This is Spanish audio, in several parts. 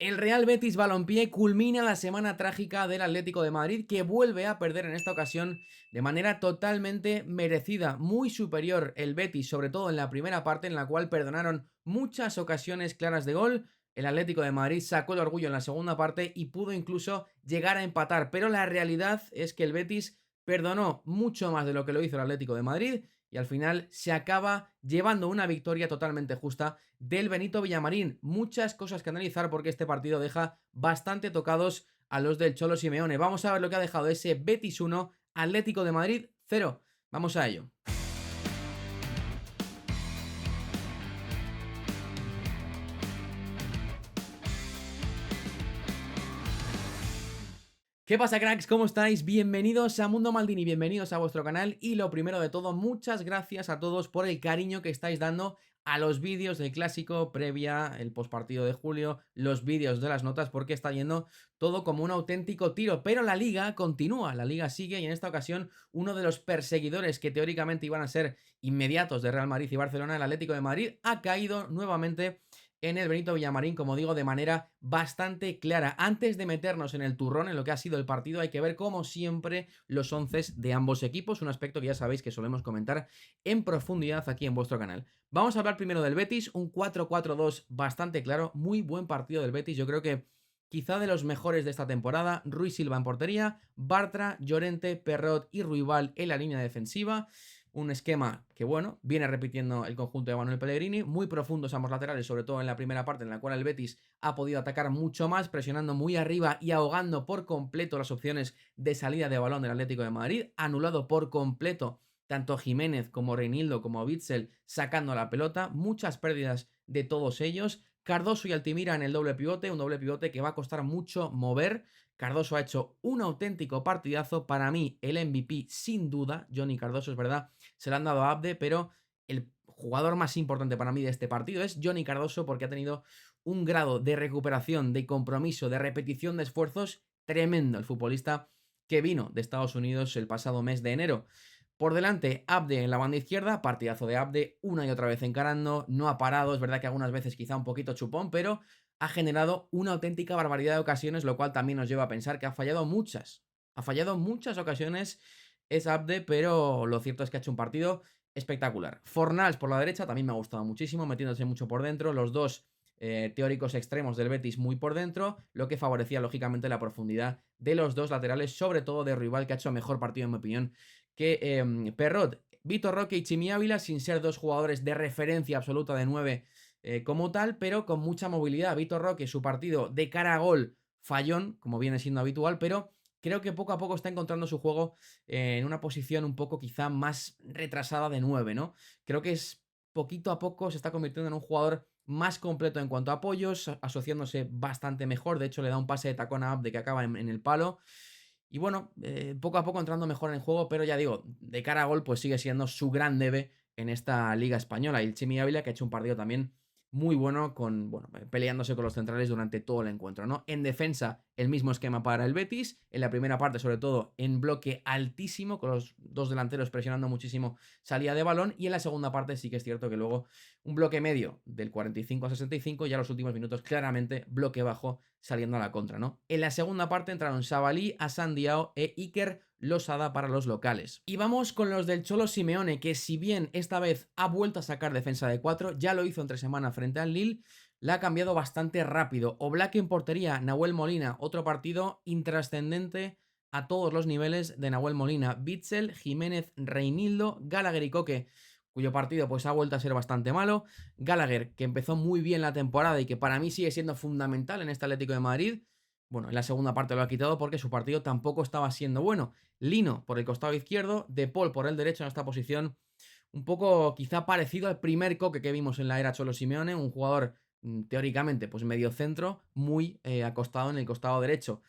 El Real Betis Balompié culmina la semana trágica del Atlético de Madrid, que vuelve a perder en esta ocasión de manera totalmente merecida. Muy superior el Betis, sobre todo en la primera parte, en la cual perdonaron muchas ocasiones claras de gol. El Atlético de Madrid sacó el orgullo en la segunda parte y pudo incluso llegar a empatar. Pero la realidad es que el Betis perdonó mucho más de lo que lo hizo el Atlético de Madrid y al final se acaba llevando una victoria totalmente justa del Benito Villamarín. Muchas cosas que analizar porque este partido deja bastante tocados a los del Cholo Simeone. Vamos a ver lo que ha dejado ese Betis 1, Atlético de Madrid 0. Vamos a ello. ¿Qué pasa, cracks? ¿Cómo estáis? Bienvenidos a Mundo Maldini, bienvenidos a vuestro canal y lo primero de todo, muchas gracias a todos por el cariño que estáis dando a los vídeos del Clásico previa, el postpartido de julio, los vídeos de las notas, porque está yendo todo como un auténtico tiro, pero la Liga continúa, la Liga sigue y en esta ocasión uno de los perseguidores que teóricamente iban a ser inmediatos de Real Madrid y Barcelona, el Atlético de Madrid, ha caído nuevamente en el Benito Villamarín, como digo, de manera bastante clara. Antes de meternos en el turrón, en lo que ha sido el partido, hay que ver, como siempre, los onces de ambos equipos, un aspecto que ya sabéis que solemos comentar en profundidad aquí en vuestro canal. Vamos a hablar primero del Betis, un 4-4-2 bastante claro, muy buen partido del Betis, yo creo que quizá de los mejores de esta temporada. Rui Silva en portería, Bartra, Llorente, Perrot y Ruibal en la línea defensiva. Un esquema que, bueno, viene repitiendo el conjunto de Manuel Pellegrini, muy profundos ambos laterales, sobre todo en la primera parte en la cual el Betis ha podido atacar mucho más, presionando muy arriba y ahogando por completo las opciones de salida de balón del Atlético de Madrid, anulado por completo tanto Jiménez como Reinildo como Witsel sacando la pelota, muchas pérdidas de todos ellos. Cardoso y Altimira en el doble pivote, un doble pivote que va a costar mucho mover. Cardoso ha hecho un auténtico partidazo, para mí el MVP sin duda, Johnny Cardoso, es verdad, se lo han dado a Abde, pero el jugador más importante para mí de este partido es Johnny Cardoso, porque ha tenido un grado de recuperación, de compromiso, de repetición de esfuerzos tremendo el futbolista que vino de Estados Unidos el pasado mes de enero. Por delante, Abde en la banda izquierda, partidazo de Abde, una y otra vez encarando, no ha parado, es verdad que algunas veces quizá un poquito chupón, pero ha generado una auténtica barbaridad de ocasiones, lo cual también nos lleva a pensar que ha fallado muchas ocasiones es Abde, pero lo cierto es que ha hecho un partido espectacular. Fornals por la derecha también me ha gustado muchísimo, metiéndose mucho por dentro, los dos teóricos extremos del Betis muy por dentro, lo que favorecía lógicamente la profundidad de los dos laterales, sobre todo de Ruibal, que ha hecho mejor partido en mi opinión que Perrot. Vitor Roque y Chimi Ávila, sin ser dos jugadores de referencia absoluta de 9 como tal, pero con mucha movilidad. Vitor Roque, su partido de cara a gol, fallón, como viene siendo habitual, pero creo que poco a poco está encontrando su juego en una posición un poco quizá más retrasada de 9, ¿no? Creo que es poquito a poco se está convirtiendo en un jugador más completo en cuanto a apoyos, asociándose bastante mejor. De hecho, le da un pase de tacón a Abde que acaba en el palo. Y bueno, poco a poco entrando mejor en el juego, pero ya digo, de cara a gol, pues sigue siendo su gran debe en esta Liga Española. Y el Chimi Ávila, que ha hecho un partido también muy bueno, con, bueno, peleándose con los centrales durante todo el encuentro, ¿no? En defensa, el mismo esquema para el Betis. En la primera parte, sobre todo, en bloque altísimo, con los dos delanteros presionando muchísimo salida de balón. Y en la segunda parte sí que es cierto que luego un bloque medio del 45 a 65, ya los últimos minutos claramente bloque bajo saliendo a la contra, ¿no? En la segunda parte entraron Sabalí, Hassan Diao e Iker Losada para los locales. Y vamos con los del Cholo Simeone, que si bien esta vez ha vuelto a sacar defensa de 4, ya lo hizo entre semana frente al Lille, la ha cambiado bastante rápido. Oblak en portería, Nahuel Molina, otro partido intrascendente a todos los niveles de Nahuel Molina. Witsel, Jiménez, Reinildo, Gallagher y Coque, cuyo partido pues ha vuelto a ser bastante malo. Gallagher, que empezó muy bien la temporada y que para mí sigue siendo fundamental en este Atlético de Madrid. Bueno, en la segunda parte lo ha quitado porque su partido tampoco estaba siendo bueno. Lino por el costado izquierdo, De Paul por el derecho en esta posición. Un poco quizá parecido al primer Coque que vimos en la era Cholo Simeone, un jugador teóricamente pues medio centro, muy acostado en el costado derecho.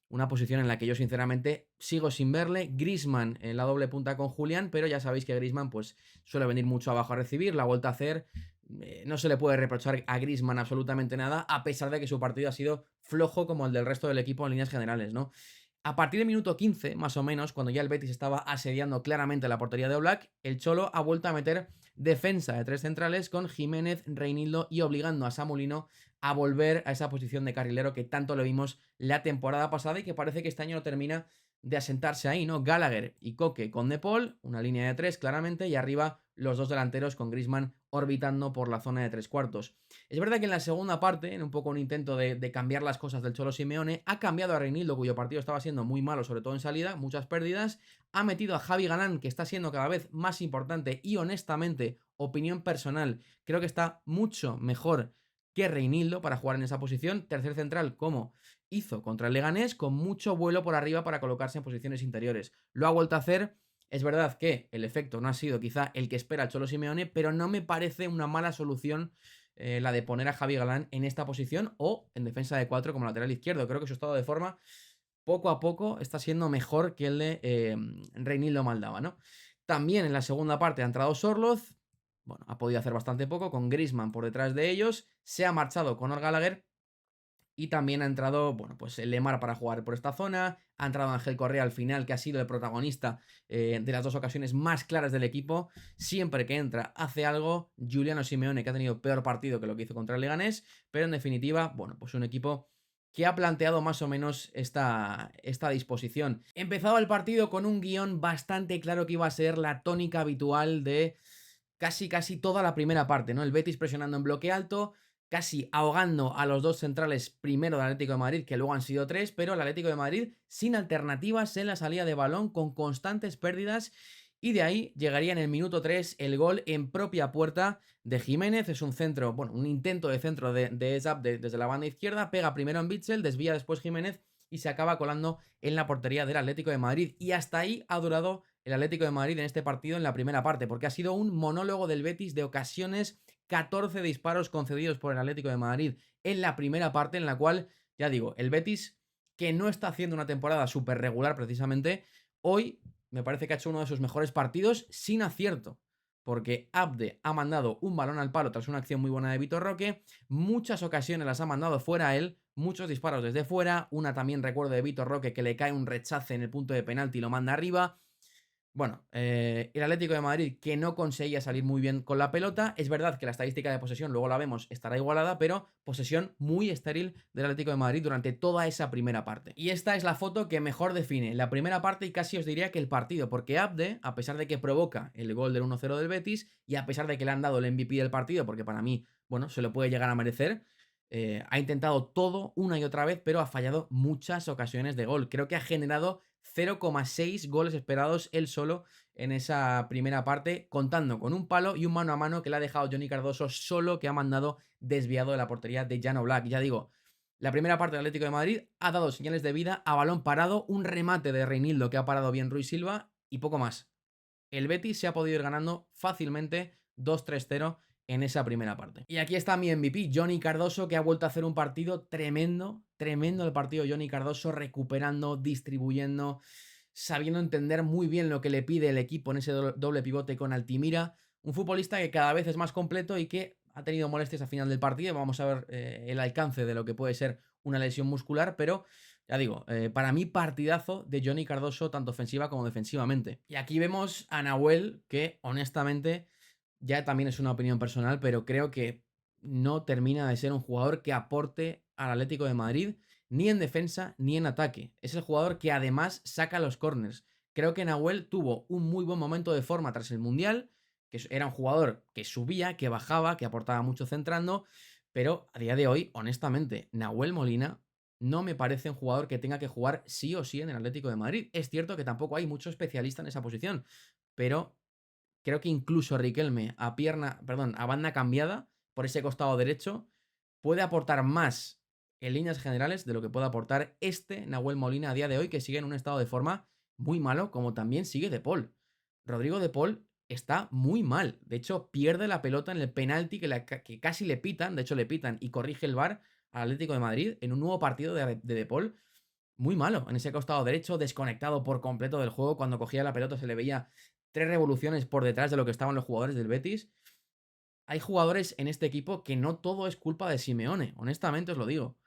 Una posición en la que yo sinceramente sigo sin verle. Griezmann en la doble punta con Julián, pero ya sabéis que Griezmann pues suele venir mucho abajo a recibir, la vuelta a hacer. No se le puede reprochar a Griezmann absolutamente nada, a pesar de que su partido ha sido flojo como el del resto del equipo en líneas generales, ¿no? A partir del minuto 15, más o menos, cuando ya el Betis estaba asediando claramente la portería de Oblak, el Cholo ha vuelto a meter defensa de tres centrales con Jiménez, Reinildo y obligando a Samu Lino a volver a esa posición de carrilero que tanto le vimos la temporada pasada y que parece que este año no termina de asentarse ahí, ¿no? Gallagher y Koke con De Paul, una línea de tres claramente, y arriba los dos delanteros con Griezmann orbitando por la zona de tres cuartos. Es verdad que en la segunda parte, en un poco un intento de cambiar las cosas del Cholo Simeone, ha cambiado a Reinildo, cuyo partido estaba siendo muy malo, sobre todo en salida, muchas pérdidas, ha metido a Javi Galán, que está siendo cada vez más importante y honestamente, opinión personal, creo que está mucho mejor que Reinildo para jugar en esa posición, tercer central como hizo contra el Leganés, con mucho vuelo por arriba para colocarse en posiciones interiores. Lo ha vuelto a hacer. Es verdad que el efecto no ha sido quizá el que espera el Cholo Simeone, pero no me parece una mala solución la de poner a Javi Galán en esta posición o en defensa de 4 como lateral izquierdo. Creo que su estado de forma poco a poco está siendo mejor que el de Reinildo Maldava, ¿no? También en la segunda parte ha entrado Sorloz, bueno, ha podido hacer bastante poco, con Griezmann por detrás de ellos, se ha marchado Conor Gallagher y también ha entrado, bueno, pues el Lemar para jugar por esta zona. Ha entrado Ángel Correa al final, que ha sido el protagonista de las dos ocasiones más claras del equipo. Siempre que entra, hace algo. Giuliano Simeone, que ha tenido peor partido que lo que hizo contra el Leganés. Pero en definitiva, bueno, pues un equipo que ha planteado más o menos esta disposición. Empezaba el partido con un guión bastante claro que iba a ser la tónica habitual de casi toda la primera parte, ¿no? El Betis presionando en bloque alto, casi ahogando a los dos centrales primero del Atlético de Madrid, que luego han sido tres, pero el Atlético de Madrid sin alternativas en la salida de balón, con constantes pérdidas, y de ahí llegaría en el minuto 3 el gol en propia puerta de Jiménez. Es un centro, bueno, un intento de centro de Ezap desde la banda izquierda, pega primero en Bitzel, desvía después Jiménez y se acaba colando en la portería del Atlético de Madrid. Y hasta ahí ha durado el Atlético de Madrid en este partido en la primera parte, porque ha sido un monólogo del Betis de ocasiones, 14 disparos concedidos por el Atlético de Madrid en la primera parte, en la cual, ya digo, el Betis, que no está haciendo una temporada súper regular precisamente, hoy me parece que ha hecho uno de sus mejores partidos sin acierto, porque Abde ha mandado un balón al palo tras una acción muy buena de Vitor Roque, muchas ocasiones las ha mandado fuera a él, muchos disparos desde fuera, una también recuerdo de Vitor Roque que le cae un rechace en el punto de penalti y lo manda arriba. Bueno, el Atlético de Madrid que no conseguía salir muy bien con la pelota. Es verdad que la estadística de posesión, luego la vemos, estará igualada, pero posesión muy estéril del Atlético de Madrid durante toda esa primera parte. Y esta es la foto que mejor define la primera parte y casi os diría que el partido, porque Abde, a pesar de que provoca el gol del 1-0 del Betis y a pesar de que le han dado el MVP del partido, porque para mí, bueno, se lo puede llegar a merecer, ha intentado todo una y otra vez, pero ha fallado muchas ocasiones de gol. Creo que ha generado 0,6 goles esperados él solo en esa primera parte, contando con un palo y un mano a mano que le ha dejado Johnny Cardoso solo, que ha mandado desviado de la portería de Jan Oblak. Ya digo, la primera parte del Atlético de Madrid ha dado señales de vida a balón parado, un remate de Reinildo que ha parado bien Ruiz Silva y poco más. El Betis se ha podido ir ganando fácilmente 2-3-0 en esa primera parte. Y aquí está mi MVP, Johnny Cardoso, que ha vuelto a hacer un partido tremendo, tremendo el partido Johnny Cardoso, recuperando, distribuyendo, sabiendo entender muy bien lo que le pide el equipo en ese doble pivote con Altimira. Un futbolista que cada vez es más completo y que ha tenido molestias al final del partido. Vamos a ver el alcance de lo que puede ser una lesión muscular, pero ya digo, para mí partidazo de Johnny Cardoso, tanto ofensiva como defensivamente. Y aquí vemos a Nahuel, que honestamente ya también es una opinión personal, pero creo que no termina de ser un jugador que aporte al Atlético de Madrid, ni en defensa ni en ataque. Es el jugador que además saca los corners. Creo que Nahuel tuvo un muy buen momento de forma tras el Mundial, que era un jugador que subía, que bajaba, que aportaba mucho centrando, pero a día de hoy, honestamente, Nahuel Molina no me parece un jugador que tenga que jugar sí o sí en el Atlético de Madrid. Es cierto que tampoco hay mucho especialista en esa posición, pero creo que incluso Riquelme a banda cambiada por ese costado derecho puede aportar más en líneas generales de lo que puede aportar este Nahuel Molina a día de hoy, que sigue en un estado de forma muy malo, como también sigue De Paul. Rodrigo De Paul está muy mal. De hecho, pierde la pelota en el penalti que casi le pitan. De hecho, le pitan y corrige el VAR al Atlético de Madrid en un nuevo partido de Paul. Muy malo en ese costado derecho, desconectado por completo del juego. Cuando cogía la pelota se le veía 3 revoluciones por detrás de lo que estaban los jugadores del Betis. Hay jugadores en este equipo que no todo es culpa de Simeone, honestamente os lo digo.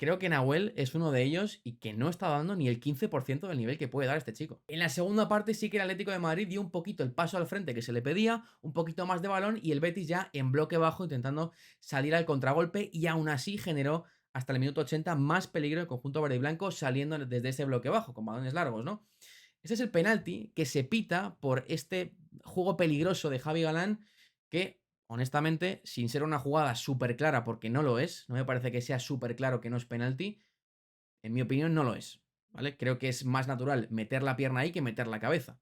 creo que Nahuel es uno de ellos y que no está dando ni el 15% del nivel que puede dar este chico. En la segunda parte sí que el Atlético de Madrid dio un poquito el paso al frente que se le pedía, un poquito más de balón y el Betis ya en bloque bajo intentando salir al contragolpe y aún así generó hasta el minuto 80 más peligro el conjunto verde y blanco saliendo desde ese bloque bajo con balones largos, ¿no? Este es el penalti que se pita por este juego peligroso de Javi Galán que, honestamente, sin ser una jugada súper clara, porque no lo es, no me parece que sea súper claro que no es penalti, en mi opinión no lo es, ¿vale? Creo que es más natural meter la pierna ahí que meter la cabeza.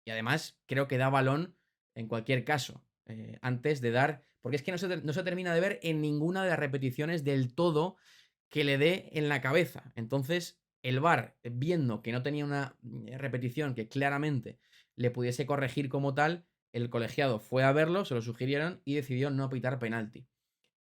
Y además creo que da balón en cualquier caso, antes de dar, porque es que no se termina de ver en ninguna de las repeticiones del todo que le dé en la cabeza. Entonces, el VAR, viendo que no tenía una repetición que claramente le pudiese corregir como tal, el colegiado fue a verlo, se lo sugirieron y decidió no pitar penalti.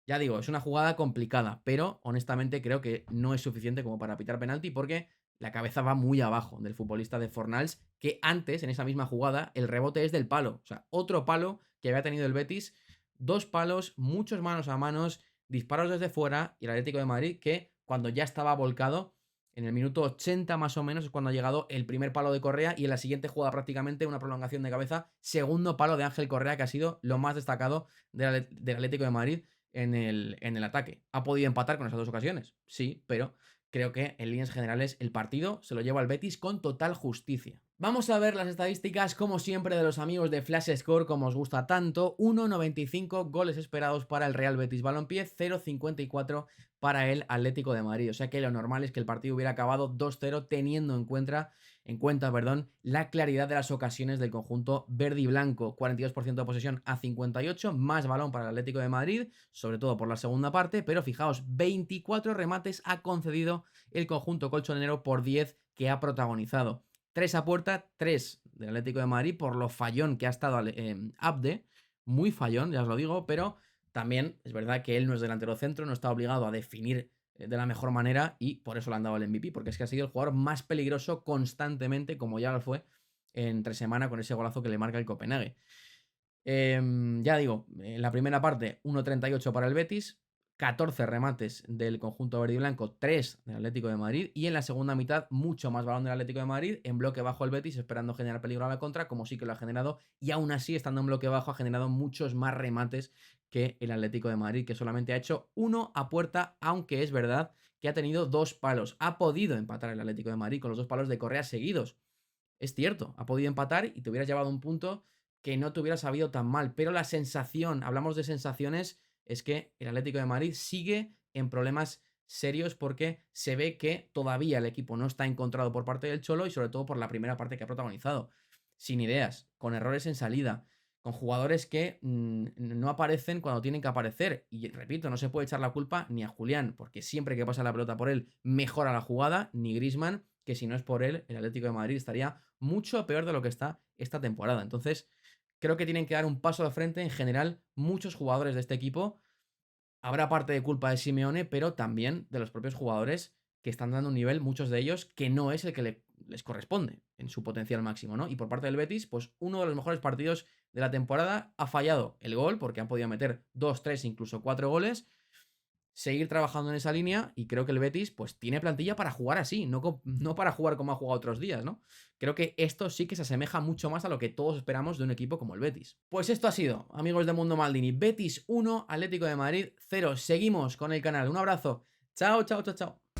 Ya digo, es una jugada complicada, pero honestamente creo que no es suficiente como para pitar penalti porque la cabeza va muy abajo del futbolista de Fornals, que antes, en esa misma jugada, el rebote es del palo. O sea, otro palo que había tenido el Betis, dos palos, muchos manos a manos, disparos desde fuera y el Atlético de Madrid que cuando ya estaba volcado, en el minuto 80 más o menos es cuando ha llegado el primer palo de Correa y en la siguiente jugada prácticamente una prolongación de cabeza, segundo palo de Ángel Correa que ha sido lo más destacado del Atlético de Madrid en el ataque. ¿Ha podido empatar con esas dos ocasiones? Sí, pero creo que en líneas generales el partido se lo lleva al Betis con total justicia. Vamos a ver las estadísticas, como siempre, de los amigos de Flash Score, como os gusta tanto. 1,95 goles esperados para el Real Betis Balompié, 0,54 para el Atlético de Madrid. O sea que lo normal es que el partido hubiera acabado 2-0 teniendo en cuenta, la claridad de las ocasiones del conjunto verde y blanco. 42% de posesión a 58, más balón para el Atlético de Madrid, sobre todo por la segunda parte, pero fijaos, 24 remates ha concedido el conjunto colchonero por 10 que ha protagonizado. 3 a puerta, 3 del Atlético de Madrid por lo fallón que ha estado Abde, muy fallón, ya os lo digo, pero también es verdad que él no es delantero centro, no está obligado a definir de la mejor manera y por eso le han dado el MVP, porque es que ha sido el jugador más peligroso constantemente, como ya lo fue entre semana con ese golazo que le marca el Copenhague. Ya digo, en la primera parte 1,38 para el Betis, 14 remates del conjunto verde y blanco, 3 del Atlético de Madrid y en la segunda mitad mucho más balón del Atlético de Madrid, en bloque bajo el Betis esperando generar peligro a la contra, como sí que lo ha generado y aún así estando en bloque bajo ha generado muchos más remates que el Atlético de Madrid, que solamente ha hecho uno a puerta, aunque es verdad que ha tenido dos palos. Ha podido empatar el Atlético de Madrid con los dos palos de Correa seguidos. Es cierto, ha podido empatar y te hubieras llevado un punto que no te hubiera sabido tan mal, pero la sensación, hablamos de sensaciones, es que el Atlético de Madrid sigue en problemas serios porque se ve que todavía el equipo no está encontrado por parte del Cholo y sobre todo por la primera parte que ha protagonizado. Sin ideas, con errores en salida, con jugadores que no aparecen cuando tienen que aparecer. Y repito, no se puede echar la culpa ni a Julián, porque siempre que pasa la pelota por él mejora la jugada, ni Griezmann, que si no es por él, el Atlético de Madrid estaría mucho peor de lo que está esta temporada. Entonces, creo que tienen que dar un paso de frente en general muchos jugadores de este equipo. Habrá parte de culpa de Simeone, pero también de los propios jugadores que están dando un nivel, muchos de ellos, que no es el que les corresponde en su potencial máximo, ¿no? Y por parte del Betis, pues uno de los mejores partidos de la temporada ha fallado el gol, porque han podido meter 2, 3, incluso 4 goles, seguir trabajando en esa línea y creo que el Betis pues tiene plantilla para jugar así, no para jugar como ha jugado otros días, ¿no? Creo que esto sí que se asemeja mucho más a lo que todos esperamos de un equipo como el Betis. Pues esto ha sido, amigos de Mundo Maldini, Betis 1, Atlético de Madrid 0. Seguimos con el canal. Un abrazo. Chao, chao, chao, chao.